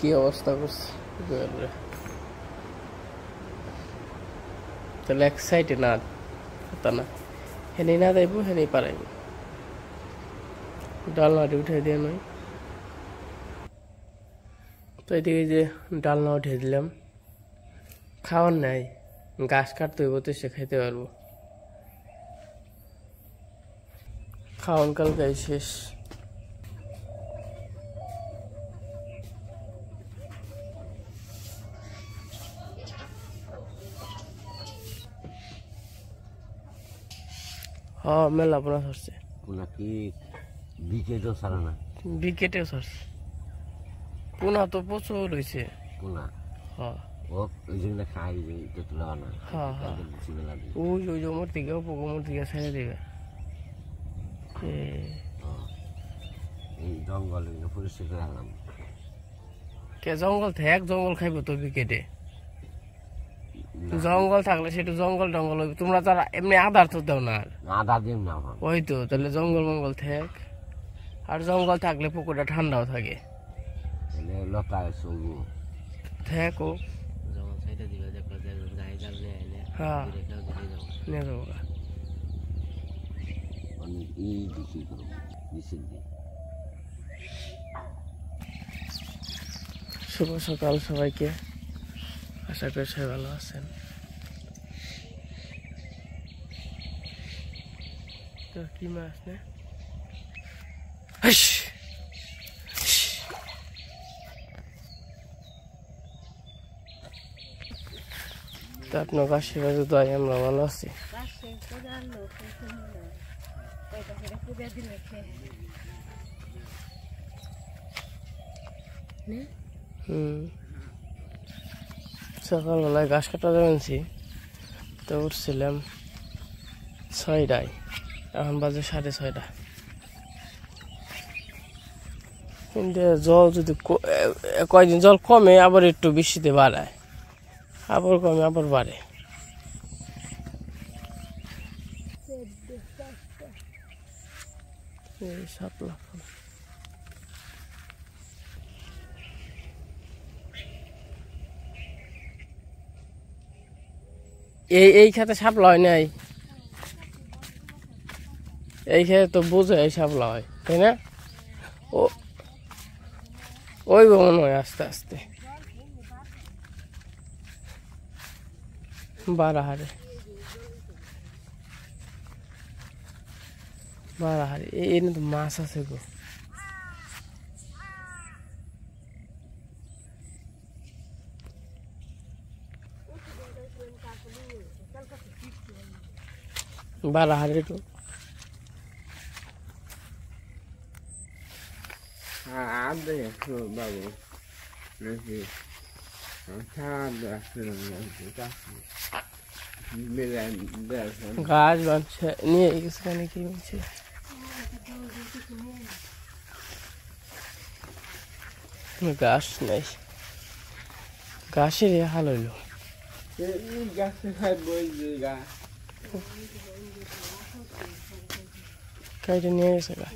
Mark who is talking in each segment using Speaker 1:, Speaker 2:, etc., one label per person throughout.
Speaker 1: কি অবস্থা করছে তাহলে এক সাইডে না তা না হেনেই না যাইব হেনেই পারাইব ডালনাটি উঠে দিয়ে নয় তো এদিকে যে ডালনা উঠে দিলাম খাওয়ার নাই গাছ কাটতে হইব তো সে খাইতে পারবো খাওয়ান কালকে শেষ হ্যাঁ মেলা পোনা ধরছে
Speaker 2: নাকি বিকেটও ছাড়া না
Speaker 1: বিকেটেও ধরছে পোনা তো প্রচুর হয়েছে
Speaker 2: পোনা
Speaker 1: হ্যাঁ
Speaker 2: ও ওই জন্য খাই যে তুলা না
Speaker 1: হ্যাঁ হ্যাঁ ওই ওই জমর দিকে উপকমর দিকে ছেড়ে দেবে
Speaker 2: এই জঙ্গল পরিষ্কার করে আনলাম
Speaker 1: কে জঙ্গল থাক জঙ্গল খাইব তো বিকেটে জঙ্গল থাকলে সেটা জঙ্গল টঙ্গল হইবে তোমরা তো এমনি আধার তো দাও না
Speaker 2: আদা দিন না
Speaker 1: ওই তো তাহলে জঙ্গল মঙ্গল থাক আর জঙ্গল থাকলে পুকুরটা ঠান্ডাও থাকে
Speaker 2: লতা চলবো
Speaker 1: থাকো
Speaker 2: জঙ্গল সাইডে দিবে দেখো গাই জাল নিয়ে আইলে
Speaker 1: হ্যাঁ
Speaker 2: নিয়ে
Speaker 1: নিয়ে যাবো
Speaker 2: অনেক এই বিক্রি করবো নিচের দিকে
Speaker 1: শুভ সকাল সবাইকে আশা করি সবাই ভালো আছেন তো কি মাছ না তো আপনার আশীর্বাদ দোয়াই আমরা ভালো আছি সকালবেলায় ঘাস কাটা যাবেনছি তো উঠছিলাম 6টায় এখন বাজে 6:30 কিন্তু জল যদি কয়দিন জল কমে আবার একটু বৃষ্টিতে বাড়ায় আবার কমে আবার বাড়ে শাপলা ফুল এই খেতে শাপলা হয় নাই এই খেতে তো বুঝে এই শাপলা হয় তাই না ও ওই মনে হয় আস্তে আস্তে বারাহারে বারাহারে এই তো মাছ আছে গো বারাহারে তো
Speaker 2: আদে বাবু নাকি
Speaker 1: গাছ বাঁধছে নিয়ে গেছে কেন কি বলছে গাছ নেই গাছের হাল হইল কাইটা নিয়ে গেছে গা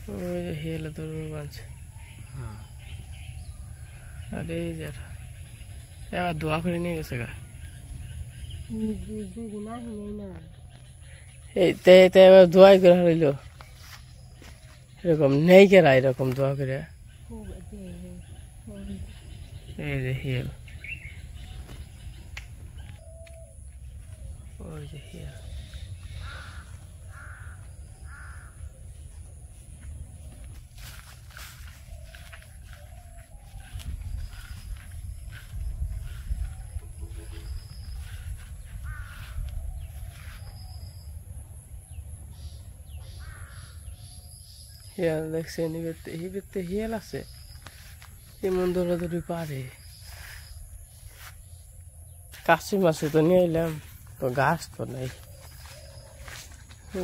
Speaker 1: ওই যে হেলে তোর বাঁধছে আরে এবার দোয়া করে নিয়ে গেছে গা এই এবার দোয়াই করে হইল এরকম নেই কেরা এরকম দোয়া করে এই যে হিল ওই যে হিল হিয়াল দেখছেন এবার হিয়াল আছে এমন দৌড়াদৌড়ি পারে কাশি মাছে তো নিয়ে এলাম তো গাছ তো নেই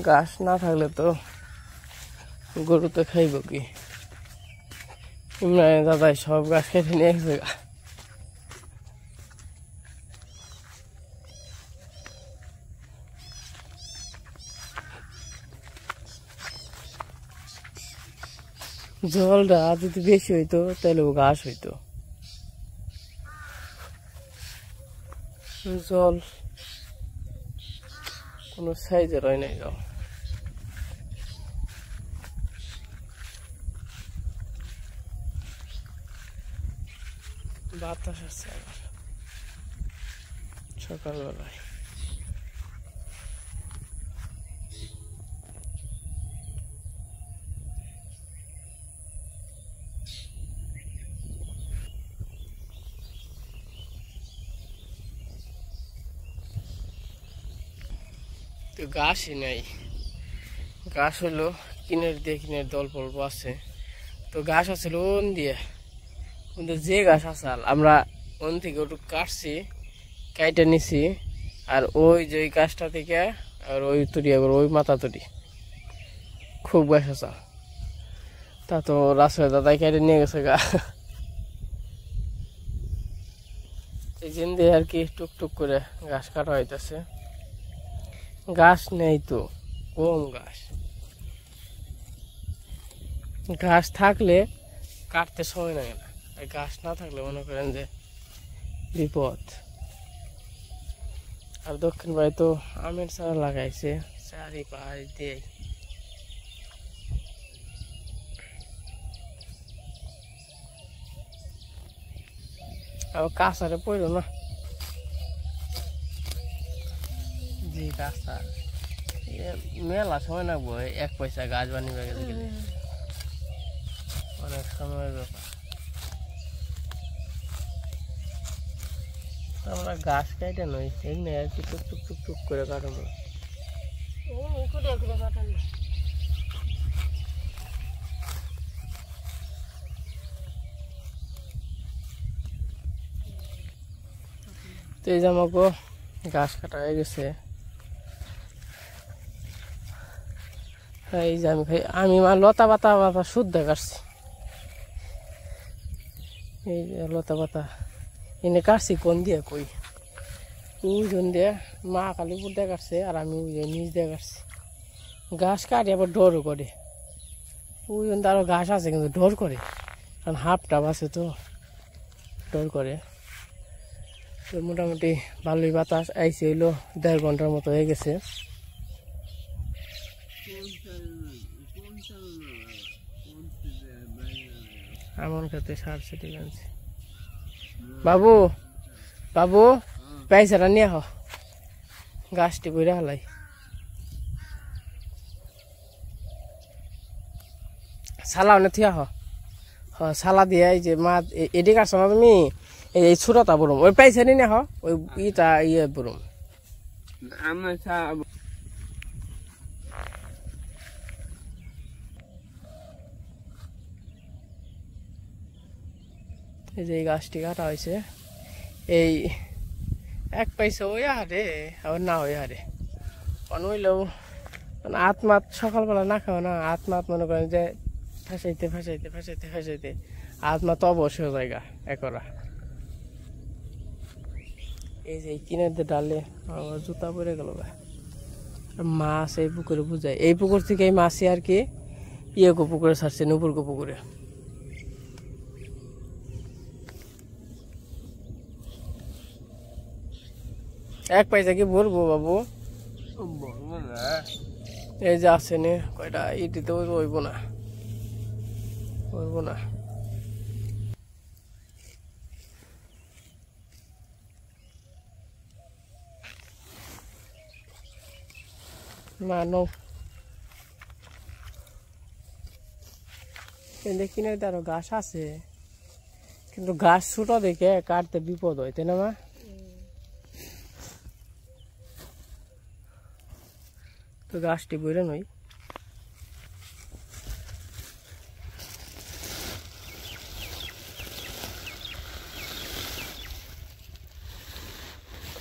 Speaker 1: গাছ না থাকলে তো গরু তো খাইব কি ইমরান দাদাই সব গাছ কেটে নিয়ে গেছে গা জলটা যদি বেশি হইতো তাহলে ঘাস হইতো। জল কোনো সাইজের হয় নাই যাও। বাতাস আছে আবার সকালবেলায়। তো ঘাসই নাই, ঘাস হলো কিনের দিয়ে কিনের দল পল্প আছে। তো ঘাস আছে ওন দিয়ে, কিন্তু যে ঘাস আসাল আমরা ওন থেকে ওটু কাটছি, কাইটা নিছি। আর ওই যে ওই গাছটা থেকে আর ওই তরি আবার ওই মাথা তরি খুব ঘাস আসা। তা তো রাস্তায় দাদাই কেটে নিয়ে গেছে গা। এই জন্য দিয়ে আর কি টুকটুক করে ঘাস কাটা হইতেছে। ঘাস নেই তো, কম ঘাস। ঘাস থাকলে কাটতে সময় লাগে না, আর ঘাস না থাকলে মনে করেন যে বিপদ। আর দক্ষিণ ভাই তো আমের চারা লাগাইছে চারিপাশ দিয়ে। আবার কাঁচারে পড়লো না, যে কাঁচা মেলা সময় লাগবো। 1 পয়সা গাছ বানিয়ে গেলে অনেক সময়ের ব্যাপার। আমরা গাছ কাইটা নই, এমনি আর কি টুক টুক টুক টুক করে কাটাবো। তো এই যে আমাকে গাছ কাটা হয়ে গেছে। এই যে আমি লতা পাতা শুদ্ধ কাটছি। এই যে লতা পাতা এনে কাটছি কোন দিয়ে কই ওজন দিয়ে মা কালীপুর দিয়ে কাটছে, আর আমি ওই নিচ দিয়ে কাটছি। ঘাস কাটে আবার ডরও করে, ওজন তো আরো ঘাস আছে কিন্তু ডর করে, কারণ হাফ টাপ আছে তো ডর করে। তো মোটামুটি ভালোই বাতাস আইসে, হইলো 1.5 ঘন্টার মতো হয়ে গেছে। আমন খেতে সার সেটি আনছে। বাবু বাবু পয়সাটা নিয়ে আহ, গাছটি বইরা হালাই। সালা অনেক থিয়া হ সালা দিয়ে এই যে মা এডি কাটছো না তুমি, এই ছোটটা বরুম ওই পয়সা নিয়ে হ, ওই ইটা ইয়ে বরুম। এই যে এই গাছটি কাটা হয়েছে, এই 1 পয়সা ওই হারে আবার না ওই হারে অনইলেও আত্মাত সকালবেলা না খাও না, আত্মাত মনে করেন যে ফাঁসাইতে ফাঁসাইতে ফাঁসাইতে ফাঁসাইতে আত্মা তো অবশ্যই জায়গা একরা। এই যে কিনের দিয়ে ডালে আমার জুতা পরে গেল। মাছ এই পুকুরে বুঝায়, এই পুকুর থেকে এই মাছই আর কি ইয়ে গো পুকুরে ছাড়ছে, নুপুর গো পুকুরে। এক পয়সা কি ভরবো বাবু? এই যে আছে নে কয়টা ইটিতে হইব না, হইব না। মানব কিনে আরো ঘাস আছে, কিন্তু ঘাস ছোট দেখে কাটতে বিপদ হয়, তাই না মা? তো গাছটি বইরে নই।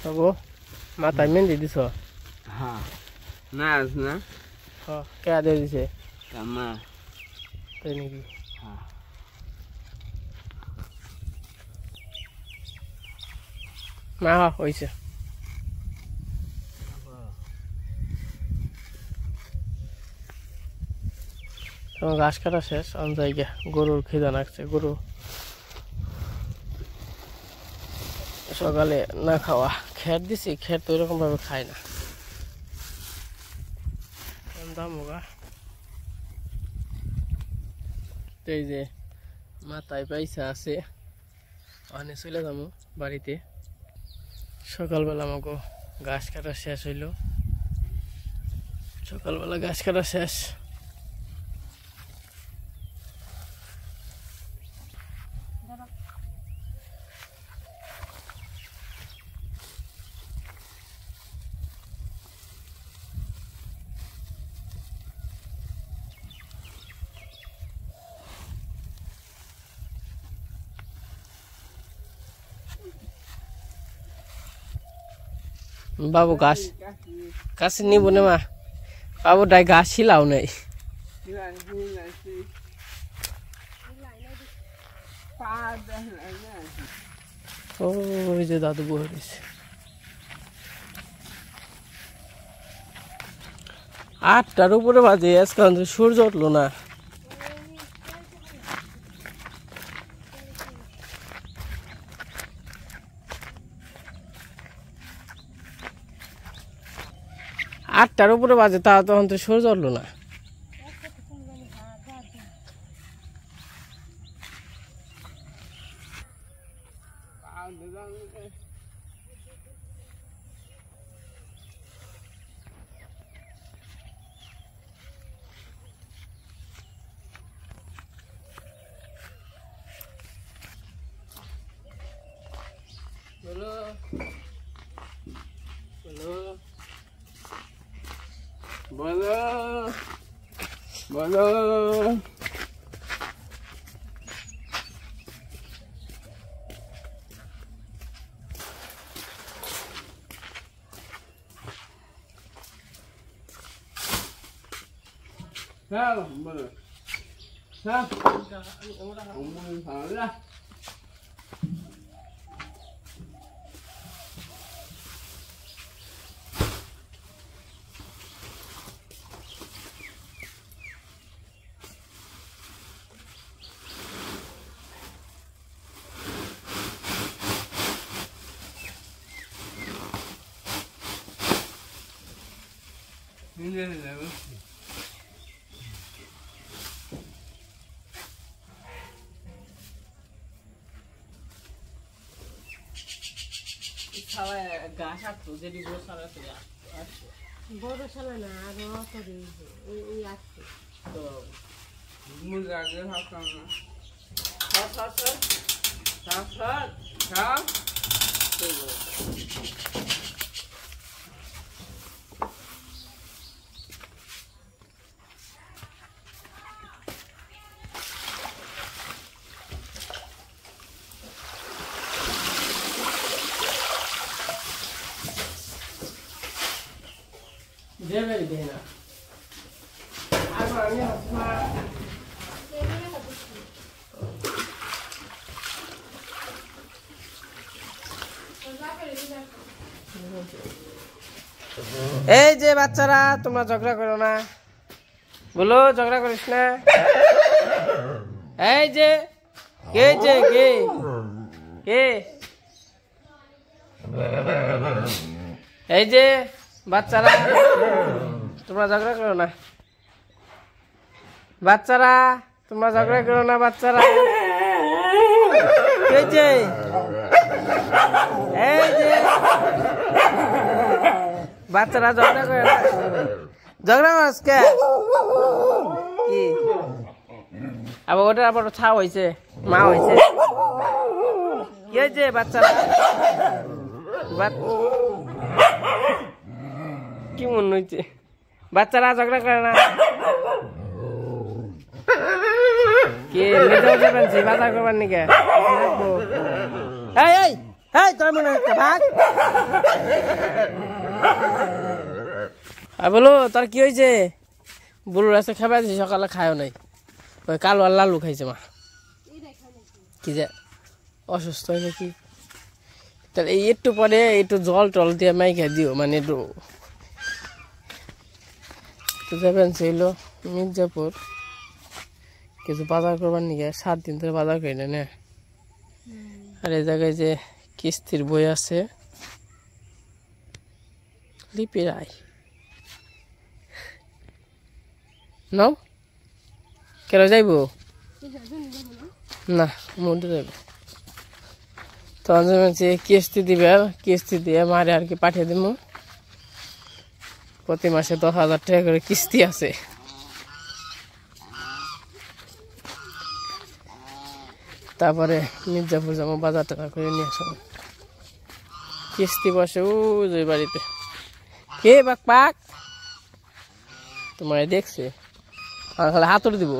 Speaker 1: বাবু মাথায় মেহেন্দি দিছ?
Speaker 2: হ্যাঁ না না
Speaker 1: কে দিয়ে দিছে?
Speaker 2: মা।
Speaker 1: তাই নাকি?
Speaker 2: হ্যাঁ
Speaker 1: না হয়েছে। তোমার ঘাস কাটা শেষ অন জায়গা গরুর খিদা লাগছে গরু সকালে না খাওয়া খের দিছি খের তো এরকম ভাবে খায় না দামুগা এই যে মাথায় পয়সা আছে অনেক চলে যাবো বাড়িতে সকালবেলা আমাকে ঘাস কাটা শেষ হইল সকালবেলা ঘাস কাটা শেষ বাবু ঘাস ঘাস নিব না মা বাবু ডাই ঘাস ছিলাও নাই ওই যে দাদু বহিস 8টার উপরে বাজে আজকাল সূর্য উঠলো না আটটার উপরে বাজে তা তখন তো সূর্য উঠলো না বলো বলো বলো বলো sao mà sao ông muốn thở ra Ini là ঘাস আসতো যেটি গোসালা বড় সালা না আরো ওই আসছে তো মূল আগে ভাবতাম না Deve bene. Allora andiamo a এই যে বাচ্চারা তোমরা ঝগড়া করো না বলো ঝগড়া করিস না এই যে কে এই যে বাচ্চারা তোমরা ঝগড়া করো না বাচ্চারা তোমরা ঝগড়া করো না বাচ্চারা এই যে বাচ্চারা ঝগড়া করে না ঝগড়া করছ কে কি আবার ওটা আবার ছা হয়েছে মা হয়েছে কি হয়েছে বাচ্চারা কি মন হয়েছে বাচ্চারা ঝগড়া করে না কে নিজেও যাবেন বাজার করবার নাকি এই এই এই তোর মনে হচ্ছে ভাগ বলো তোর কি হয়েছে বলু রাস্তা খাবার দিছি সকালে খায়ও নাই ওই কালো আর লালু খাইছে মা কি যে অসুস্থ হয় নাকি তাহলে এই একটু পরে একটু জল টল দিয়ে মাইখা দিও মানে একটু যাবেন ছিল মির্জাপুর কিছু বাজার করবার নিয়ে 7 দিন ধরে বাজার করি না। আর এই জায়গায় যে কিস্তির বই আছে লিপির আয় নাও কেন যাইব না মধ্যে যাইব তখন যে কিস্তি দিবে কিস্তি দিয়ে মারে আর কি পাঠিয়ে দিব প্রতি মাসে 10,000 টাকা করে কিস্তি আছে তারপরে মির্জাপুর যাবো বাজার টাকা করে নিয়ে আসবো কিস্তি বসে ওই বাড়িতে কে বাক পাক তোমার দেখছে আর খালি হাতুড়ি দিব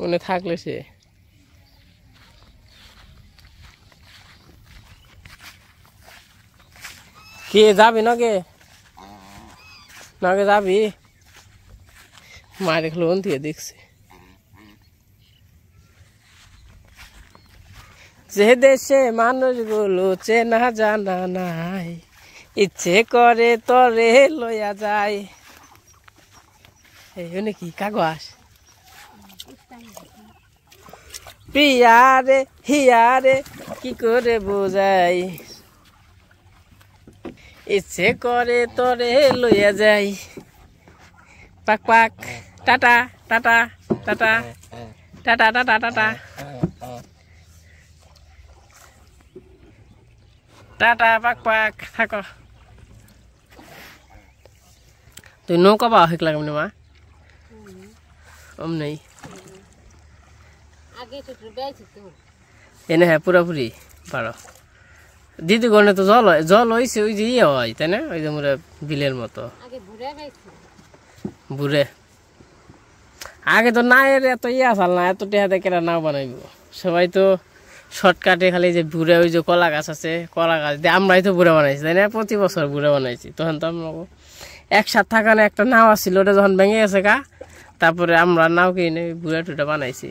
Speaker 1: মনে থাকলে সে কে যাবি নাকি নাকি যাবি মা দেখলো দিয়ে দেখছে যে দেশে মানুষগুলো চেনা জানা নাই ইচ্ছে করে তরে লইয়া যায় এই নাকি কাগজ প্রিয়ারে হিয়ারে কি করে বোঝাই ইচ্ছে করে তরে লইয়া যাই পাক পাক tata tata tata tata tata tata tata পাক পাক থাকো তুই নৌকা পাওয়া শিখলা কেমন মা নেই এনে হ্যাঁ পুরাপুরি পারো দিদি গনে তো জল হয়েছে ওই যে ইয়ে হয় তাই না ওই যে মোরা বিলের মতো বুড়ে আগে তো না এর এত ইয়ে আসাল না এত টেহাতে কেনা নাও বানাইব সবাই তো শর্টকাটে খালি যে বুড়ে ওই যে কলা গাছ আছে কলা গাছ দিয়ে আমরাই তো বুড়ে বানাইছি তাই না প্রতি বছর বুড়ে বানাইছি তখন তো আমরা একসাথে থাকানো একটা নাও আসছিল ওটা যখন ভেঙে গেছে গা তারপরে আমরা নাও কিনে বুড়ে টুটা বানাইছি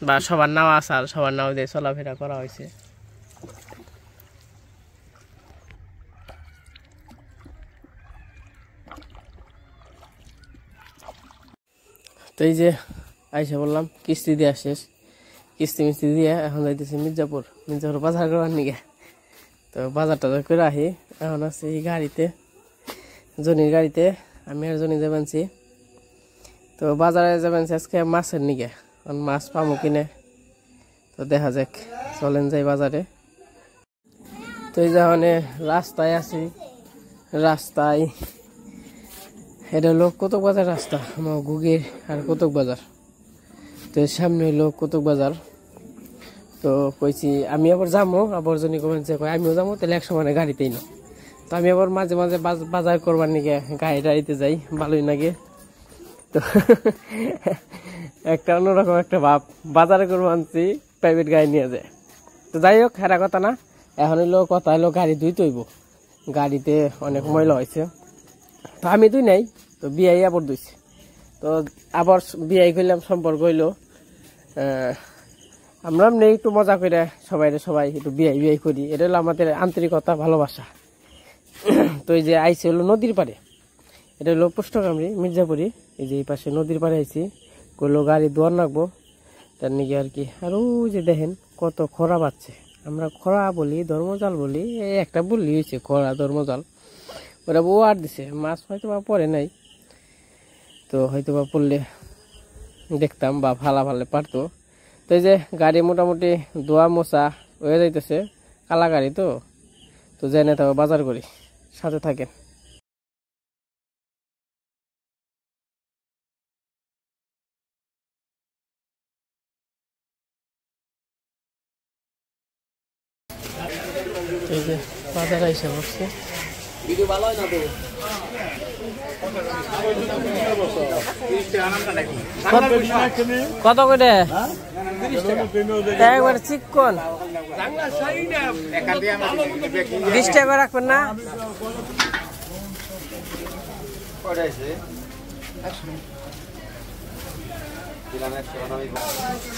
Speaker 1: বা সবার নাও আসাল সবার নাও দিয়ে চলাফেরা করা হয়েছে তো এই যে আইসা বললাম কিস্তি দিয়ে শেষ কিস্তি মিস্তি দিয়ে এখন যাইতেছি মির্জাপুর বাজার করার নিগে তো বাজার টাজার করে আহি এখন আছে এই গাড়িতে জনির গাড়িতে আমি আর জনি যাবেনছি তো বাজারে যাবেন আজকে মাছের নিগে মাছ পাবো কিনে তো দেখা যাক চলেন যাই বাজারে তো এই যখন রাস্তায় আছি রাস্তায় এটা হলো কতক বাজার রাস্তা আমার গুগির আর কতক বাজার তো সামনে হইলো কতক বাজার তো কইছি আমি আবার যাবো আবার জনি কমেন যে আমিও যাবো তাহলে এক সময় গাড়িতেই না তো আমি আবার মাঝে মাঝে বাজার করবার নিগে গাড়ি টাড়িতে যাই ভালোই লাগে তো একটা অন্যরকম একটা ভাব বাজারে করবো আনছি প্রাইভেট গাড়ি নিয়ে যায় তো যাই হোক হেরা কথা না এখন হইলো কথা হইলো গাড়ি ধুই তৈব গাড়িতে অনেক ময়লা হয়েছে তো আমি তুই নাই তো বিয়াই আবার ধুইছি তো আবার বিয়াই করলাম সম্পর্ক হইলো আমরা এমনি একটু মজা করে সবাই একটু বিয়াই করি এটা হলো আমাদের আন্তরিকতা ভালোবাসা তো এই যে আইসি হলো নদীর পাড়ে এটা হলো পুষ্টকামড়ি মির্জাপুরি এই যে এই পাশে নদীর পাড়ে আইসি করলো গাড়ি দোয়ার রাখবো তার নিকে আর কি আর ওই যে দেখেন কত খরা পাচ্ছে আমরা খরা বলি ধর্মজাল বলি এই একটা বললি হয়েছে খরা ধর্মজাল ওরা বউ আর দিছে মাছ হয়তো বা পরে নাই তো হয়তো বা পড়লে দেখতাম বা ভালে পারতো তো এই যে গাড়ি মোটামুটি দোয়া মোছা হয়ে যাইতেছে কালা গাড়ি তো জেনে তবে বাজার করি সাথে থাকেন এই যে বাজার আইসা বসছে ভিডিও ভালো হয় না তো কত করে একবার চিকন 20 টাকা রাখবেন না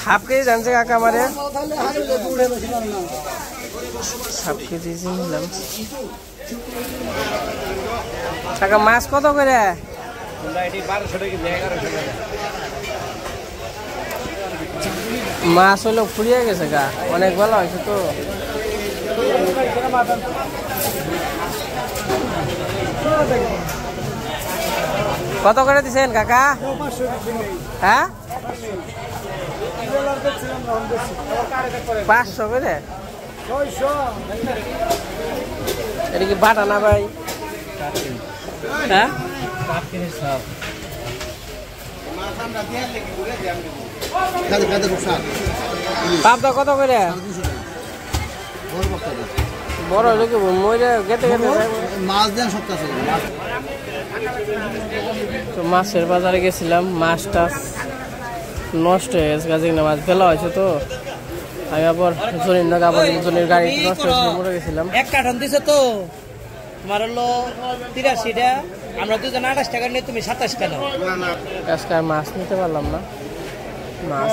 Speaker 1: হাফ কেজি জানছে কাকা আমারে হাফ কেজি নিলাম কাকা মাছ কত করে মাছ হলো ফুরিয়ে গেছে গা অনেক ভালো হয়েছে তো কত করে দিছেন কাকা হ্যাঁ 500 করে এটা কি বাটা না ভাই হ্যাঁ পাবদা কত করে বড় হলে কি মরে গেতে গেতে
Speaker 3: মাছ দেন সপ্তাহ
Speaker 1: তো মাছের বাজারে গেছিলাম মাছটা নষ্ট হয়ে গেছে গাছে না মাছ ফেলা হয়েছে তো আমি আবার জনের গাড়ি নষ্ট হয়েছে মরে গেছিলাম
Speaker 4: 1 কার্টন দিছো তো তোমার হলো 83টা আমরা দুজন 28 টাকা নিয়ে তুমি 27 টাকা
Speaker 1: আজকে আর মাছ নিতে পারলাম না মাছ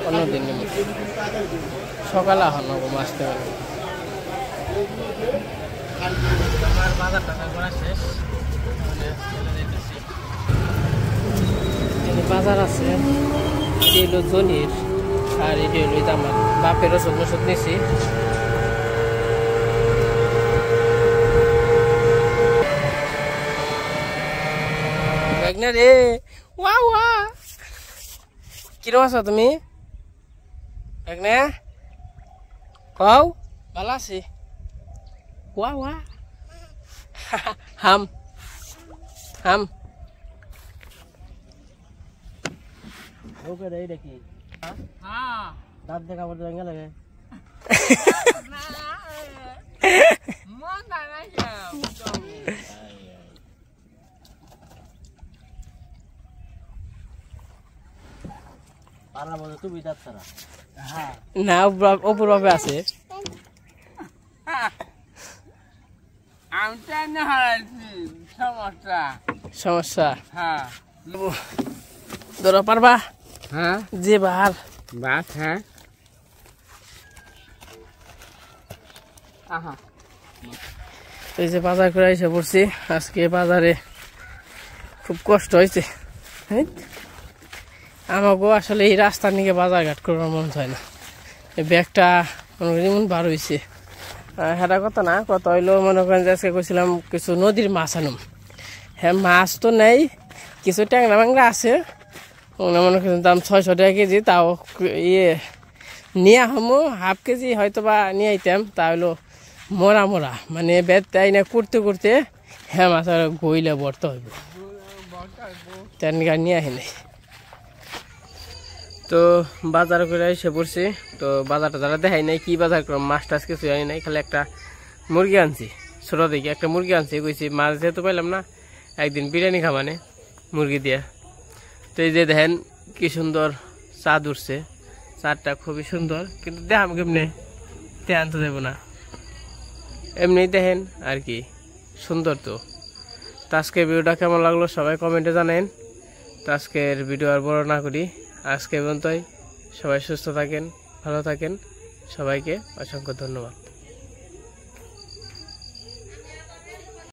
Speaker 1: অন্যদিন নেব সকালে হলো মাছ নিতে পারলাম আমার বাজার টাকা করা শেষ বাজার আছে এটি হলো জনির আর এটি হলো আমার বাপের ওষুধ ওষুধ নিয়েছি রে ওয়া ওয়া কিরম আছো তুমি কও ভালো আছি ওয়া ওয়া হাম হাম ওকে দেই দেখি হ্যাঁ দাঁত দেখা পড়তে ভেঙে লাগে মন না যাও পারা বলে তুমি দাঁত ছাড়া হ্যাঁ না উপর ভাবে আছে আমটা না সমস্যা সমস্যা হ্যাঁ ধরো পারবা
Speaker 2: হ্যাঁ
Speaker 1: যে বাহার
Speaker 2: বাস হ্যাঁ
Speaker 1: এই যে বাজার করে এসে পড়ছি আজকে বাজারে খুব কষ্ট হয়েছে আমাকেও আসলে এই রাস্তার নিকে বাজার ঘাট করার মন হয় না এই ব্যাগটা মনে বার হয়েছে হ্যাঁ কথা না কথা হইলো মনে করেন যে আজকে কইছিলাম কিছু নদীর মাছ আনুম হ্যাঁ মাছ তো নেই কিছু ট্যাংরা ম্যাংরা আছে মনে করেন দাম 600 টাকা কেজি তাও ইয়ে নিয়ে হমো হাফ কেজি হয়তো বা নিয়ে আইতাম তা হলো মরা মরা মানে বেদ তাই না করতে করতে হ্যাঁ মাছ আর গইলে বর্ত হইব তেন গা নিয়ে আহি নাই তো বাজার করে এসে পড়ছি তো বাজারটা যারা দেখাই নাই কি বাজার করলাম মাছ টাছ কিছু আনি নাই খালি একটা মুরগি আনছি ছোটো দেখি একটা মুরগি আনছি কইছি মাছ যেহেতু পাইলাম না একদিন বিরিয়ানি খাবানে মুরগি দিয়ে তো এই যে দেখেন কি সুন্দর চাঁদ উঠছে চাঁদটা খুবই সুন্দর কিন্তু দেখাম কেমনে ধ্যান তো দেবো না এমনি দেখেন আর কি সুন্দর তো আজকের ভিডিওটা কেমন লাগলো সবাই কমেন্টে জানেন তো আজকের ভিডিও আর বড় না করি আজকে পর্যন্তই সবাই সুস্থ থাকেন ভালো থাকেন সবাইকে অসংখ্য ধন্যবাদ।